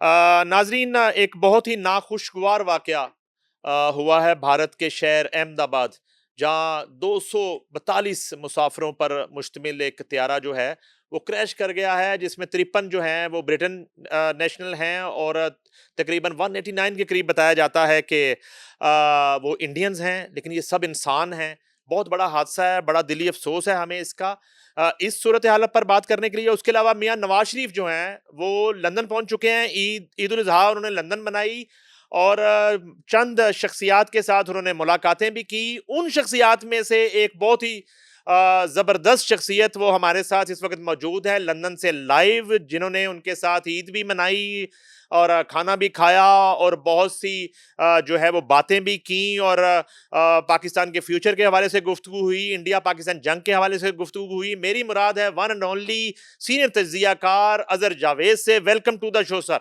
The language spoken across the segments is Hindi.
नाजरीन, एक बहुत ही नाखुशगवार वाकया हुआ है भारत के शहर अहमदाबाद, जहां 242 मुसाफिरों पर मुश्तमिल एक त्यारा जो है वो क्रैश कर गया है, जिसमें 53 जो हैं वो ब्रिटेन नेशनल हैं और तकरीबन 189 के करीब बताया जाता है कि वो इंडियंस हैं, लेकिन ये सब इंसान हैं। बहुत बड़ा हादसा है, बड़ा दिली अफसोस है हमें इसका। इस सूरत हालत पर बात करने के लिए, उसके अलावा मियां नवाज शरीफ जो हैं वो लंदन पहुंच चुके हैं। ईद उल अजहा उन्होंने लंदन मनाई और चंद शख्सियात के साथ उन्होंने मुलाकातें भी की। उन शख्सियात में से एक बहुत ही जबरदस्त शख्सियत वो हमारे साथ इस वक्त मौजूद है लंदन से लाइव, जिन्होंने उनके साथ ईद भी मनाई और खाना भी खाया और बहुत सी जो है वो बातें भी की और पाकिस्तान के फ्यूचर के हवाले से गुफ्तगू हुई, इंडिया पाकिस्तान जंग के हवाले से गुफ्तगू हुई। मेरी मुराद है वन एंड ओनली सीनियर तज्जियाकार अजहर जावेद से। Welcome to the show sir.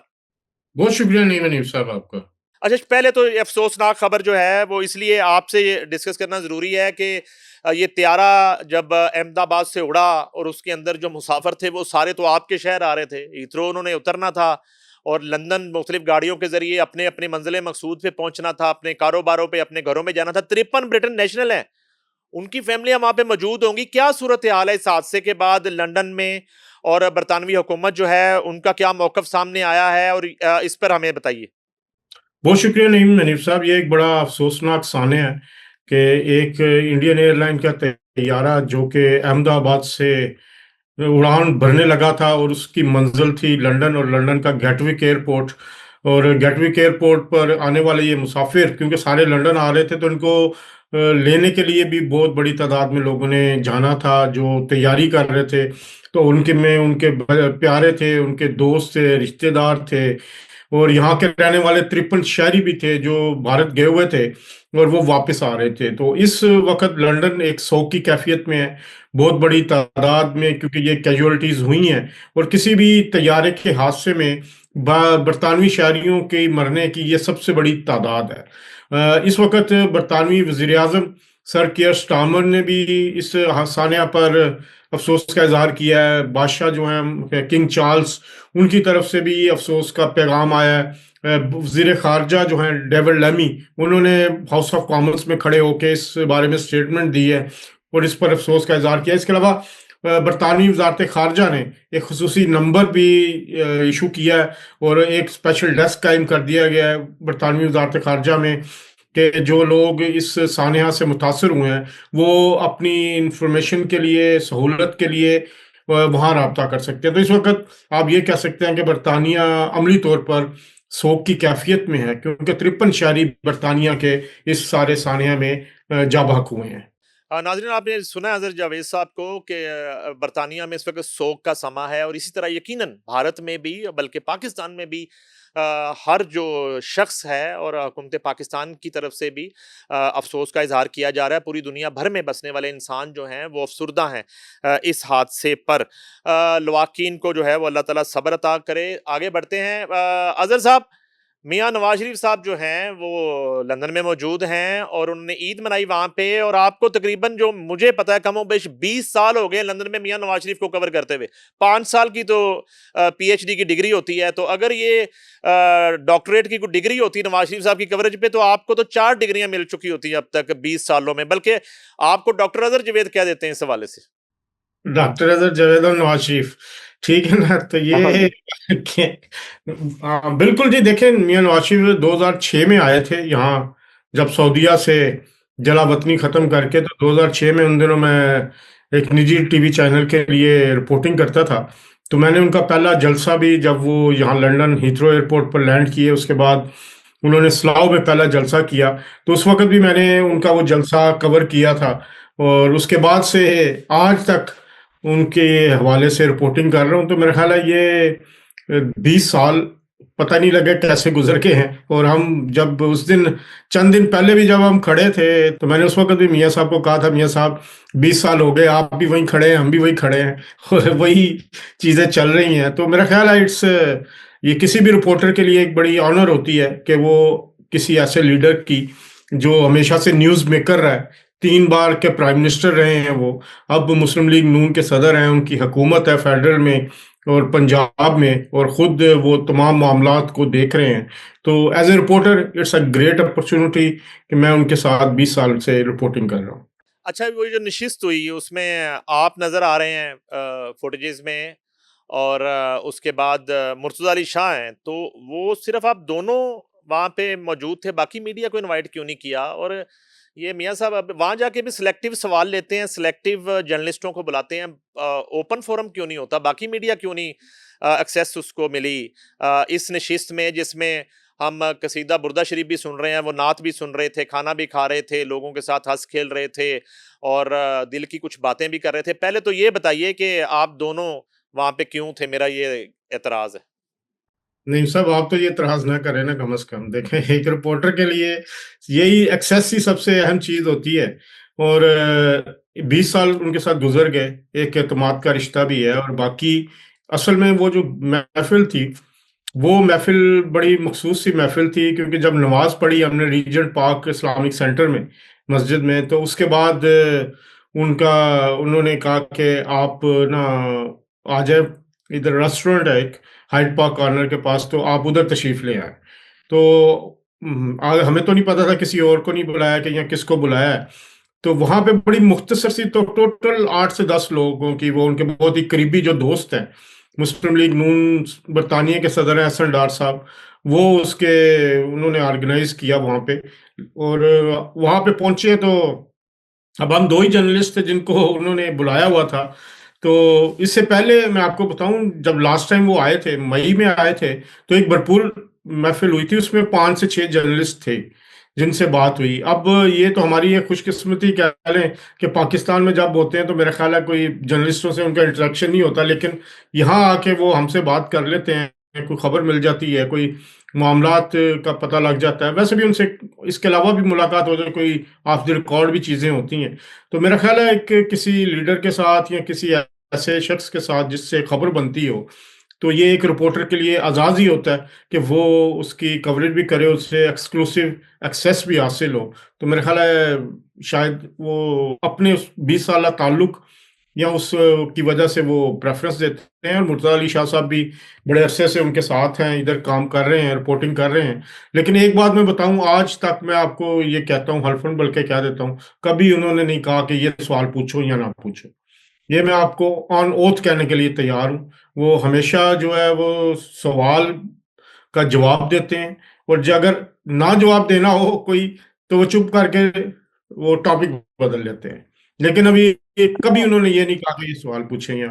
बहुत शुक्रिया नहीं नईम साहब आपका। अच्छा, पहले तो ये अफसोसनाक खबर जो है वो इसलिए आपसे ये डिस्कस करना ज़रूरी है कि ये त्यारा जब अहमदाबाद से उड़ा और उसके अंदर जो मुसाफिर थे वो सारे तो आपके शहर आ रहे थे। हीथ्रो उन्होंने उतरना था और लंदन मुख्तलिफ गाड़ियों के जरिए अपने अपने मंजिल मकसूद पे पहुंचना था, अपने कारोबारों पे, अपने घरों में जाना था। 53 ब्रिटेन नेशनल हैं, उनकी फैमिलियां वहां पे मौजूद होंगी। क्या सूरत हाल है इस हादसे के बाद लंदन में, और बरतानवी हुकूमत जो है उनका क्या मौकफ सामने आया है, और इस पर हमें बताइए। बहुत शुक्रिया नईम ननीफ साहब। ये एक बड़ा अफसोसनाक सान्य है कि एक इंडियन एयरलाइन का तैयारा जो कि अहमदाबाद से उड़ान भरने लगा था और उसकी मंजिल थी लंदन और लंदन का गेटविक एयरपोर्ट। और गेटविक एयरपोर्ट पर आने वाले ये मुसाफिर क्योंकि सारे लंदन आ रहे थे तो इनको लेने के लिए भी बहुत बड़ी तादाद में लोगों ने जाना था जो तैयारी कर रहे थे। तो उनके में उनके प्यारे थे, उनके दोस्त थे, रिश्तेदार थे और यहाँ के रहने वाले 53 शहरी भी थे जो भारत गए हुए थे और वो वापस आ रहे थे। तो इस वक्त लंदन एक शोक की कैफियत में है बहुत बड़ी तादाद में, क्योंकि ये कैजुअलिटीज हुई हैं। और किसी भी तैयारे के हादसे में बरतानवी शहरियों के मरने की ये सबसे बड़ी तादाद है। इस वक्त बरतानवी वजीर आजम सर कियर स्टार्मर ने भी इस हादसाने पर अफसोस का इजहार किया है। बादशाह जो हैं किंग चार्ल्स, उनकी तरफ से भी अफसोस का पैगाम आया है। वजीर खारजा जो हैं डेविड लेमी, उन्होंने हाउस ऑफ कॉमन्स में खड़े होकर इस बारे में स्टेटमेंट दी है और इस पर अफसोस का इजहार किया। इसके अलावा बरतानवी वजारत खारजा ने एक खसूसी नंबर भी इशू किया है और एक स्पेशल डेस्क कायम कर दिया गया है बरतानवी वजारत खारजा में कि जो लोग इस सानहा से मुतासर हुए हैं वो अपनी इंफॉर्मेशन के लिए, सहूलत के लिए वहाँ रब्ता कर सकते हैं। तो इस वक्त आप ये कह सकते हैं कि बरतानिया अमली तौर पर सोग की कैफियत में है क्योंकि 53 शहरी बरतानिया के इस सारे सानहा में जा बहक हुए हैं। नाज़रीन, आपने सुना अजहर जावेद साहब को कि बरतानिया में इस वक्त सोग का समा है, और इसी तरह यकीनन भारत में भी, बल्कि पाकिस्तान में भी हर जो शख्स है और हुकूमत पाकिस्तान की तरफ से भी अफसोस का इजहार किया जा रहा है। पूरी दुनिया भर में बसने वाले इंसान जो हैं वो अफसुर्दा हैं इस हादसे पर। लवाकीन को जो है वो अल्लाह ताला सब्र अता करे। आगे बढ़ते हैं। अजहर साहब, मियां नवाज शरीफ साहब जो हैं वो लंदन में मौजूद हैं और उन्होंने ईद मनाई वहां पे, और आपको तकरीबन जो मुझे पता है कमोबेश 20 साल हो गए लंदन में मियां नवाज शरीफ को कवर करते हुए। 5 साल की तो पीएचडी की डिग्री होती है, तो अगर ये डॉक्टरेट की कोई डिग्री होती नवाज शरीफ साहब की कवरेज पे, तो आपको तो 4 डिग्रियां मिल चुकी होती हैं अब तक 20 सालों में। बल्कि आपको डॉक्टर अजहर जावेद कह देते हैं इस हवाले से। डॉक्टर अजहर जावेद और नवाज शरीफ, ठीक है ना। तो हाँ ये जी। बिल्कुल जी। देखें, मियां नवाज शरीफ 2006 में आए थे यहाँ, जब सऊदीया से जलावतनी ख़त्म करके। तो 2006 में उन दिनों मैं एक निजी टीवी चैनल के लिए रिपोर्टिंग करता था। तो मैंने उनका पहला जलसा भी, जब वो यहाँ लंदन हीथ्रो एयरपोर्ट पर लैंड किए, उसके बाद उन्होंने स्लाव में पहला जलसा किया, तो उस वक्त भी मैंने उनका वो जलसा कवर किया था। और उसके बाद से आज तक उनके हवाले से रिपोर्टिंग कर रहा हूँ। तो मेरा ख्याल है ये 20 साल पता नहीं लगे कैसे गुजर के हैं। और हम जब उस दिन, चंद दिन पहले भी जब हम खड़े थे, तो मैंने उस वक्त भी मियाँ साहब को कहा था, मियाँ साहब 20 साल हो गए, आप भी वहीं खड़े हैं, हम भी वहीं खड़े हैं और वही चीज़ें चल रही हैं। तो मेरा ख्याल है ये किसी भी रिपोर्टर के लिए एक बड़ी ऑनर होती है कि वो किसी ऐसे लीडर की, जो हमेशा से न्यूज़ मेकर रहा है, 3 बार के प्राइम मिनिस्टर रहे हैं वो, अब मुस्लिम लीग नून के सदर हैं, उनकी हुकूमत है फेडरल में, और पंजाब में और खुद वो तमाम मामलात को देख रहे हैं। तो as a reporter it's a great opportunity कि मैं उनके साथ 20 साल से रिपोर्टिंग कर रहा हूँ। अच्छा, वो जो नशिस्त हुई उसमें आप नज़र आ रहे हैं फुटेजेस में, और उसके बाद मुर्तज़ा अली शाह हैं, तो वो सिर्फ़ आप दोनों वहाँ पे मौजूद थे, बाकी मीडिया को इनवाइट क्यों नहीं किया? और ये मियाँ साहब अब वहाँ जाके भी सिलेक्टिव सवाल लेते हैं, सिलेक्टिव जर्नलिस्टों को बुलाते हैं, ओपन फोरम क्यों नहीं होता? बाकी मीडिया क्यों नहीं एक्सेस उसको मिली इस नशिस्त में, जिसमें हम कसीदा बुर्दा शरीफ भी सुन रहे हैं, वो नात भी सुन रहे थे, खाना भी खा रहे थे, लोगों के साथ हँस खेल रहे थे और दिल की कुछ बातें भी कर रहे थे। पहले तो ये बताइए कि आप दोनों वहाँ पे क्यों थे? मेरा ये एतराज़ है। नहीं साहब, आप तो ये इतराज ना करें ना, कम से कम देखें एक रिपोर्टर के लिए यही एक्सेस ही सबसे अहम चीज होती है। और 20 साल उनके साथ गुजर गए, एक एतमाद का रिश्ता भी है। और बाकी असल में वो जो महफिल थी, वो महफिल बड़ी मखसूस सी महफिल थी, क्योंकि जब नमाज पढ़ी हमने रीजेंट पार्क इस्लामिक सेंटर में, मस्जिद में, तो उसके बाद उनका उन्होंने कहा कि आप ना आ जाए, इधर रेस्टोरेंट है एक हाइड पार्क कॉर्नर के पास, तो आप उधर तशरीफ ले आए। तो हमें तो नहीं पता था, किसी और को नहीं बुलाया कि या किसको बुलाया है। तो वहां पे बड़ी मुख्तसर सी, तो टोटल 8 से 10 लोगों की, वो उनके बहुत ही करीबी जो दोस्त हैं, मुस्लिम लीग नून बरतानिया के सदर हैं हसन डार साहब, वो उसके उन्होंने ऑर्गेनाइज किया वहां पे। और वहां पे पहुंचे तो अब हम दो ही जर्नलिस्ट थे जिनको उन्होंने बुलाया हुआ था। तो इससे पहले मैं आपको बताऊं, जब लास्ट टाइम वो आए थे, मई में आए थे, तो एक भरपूर महफिल हुई थी, उसमें 5 से 6 जर्नलिस्ट थे जिनसे बात हुई। अब ये तो हमारी ये खुशकिस्मती कह लें कि पाकिस्तान में जब होते हैं तो मेरा ख्याल है कोई जर्नलिस्टों से उनका इंटरेक्शन नहीं होता, लेकिन यहाँ आके वो हमसे बात कर लेते हैं, कोई खबर मिल जाती है, कोई मामलात का पता लग जाता है। वैसे भी उनसे इसके अलावा भी मुलाकात हो जाए, कोई ऑफ द रिकॉर्ड भी चीज़ें होती हैं। तो मेरा ख्याल है कि किसी लीडर के साथ या किसी ऐसे शख्स के साथ जिससे खबर बनती हो, तो ये एक रिपोर्टर के लिए आज़ाद ही होता है कि वो उसकी कवरेज भी करे, उससे एक्सक्लूसिव एक्सेस भी हासिल हो। तो मेरा ख्याल है शायद वो अपने उस 20 साल ताल्लुक या उस की वजह से वो प्रेफरेंस देते हैं। और मुर्तज़ा अली शाह साहब भी बड़े अरसे से उनके साथ हैं, इधर काम कर रहे हैं, रिपोर्टिंग कर रहे हैं। लेकिन एक बात मैं बताऊं, आज तक मैं आपको ये कहता हूं, हल्फन बल्कि कह देता हूं, कभी उन्होंने नहीं कहा कि ये सवाल पूछो या ना पूछो। ये मैं आपको ऑन ओथ कहने के लिए तैयार हूँ। वो हमेशा जो है वो सवाल का जवाब देते हैं, और जो अगर ना जवाब देना हो कोई, तो वो चुप करके वो टॉपिक बदल लेते हैं। लेकिन अभी कभी उन्होंने ये नहीं कहा कि ये सवाल पूछें या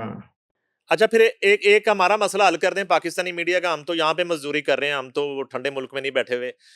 अच्छा, फिर एक एक हमारा मसला हल कर दें पाकिस्तानी मीडिया का। हम तो यहाँ पे मजदूरी कर रहे हैं, हम तो ठंडे मुल्क में नहीं बैठे हुए।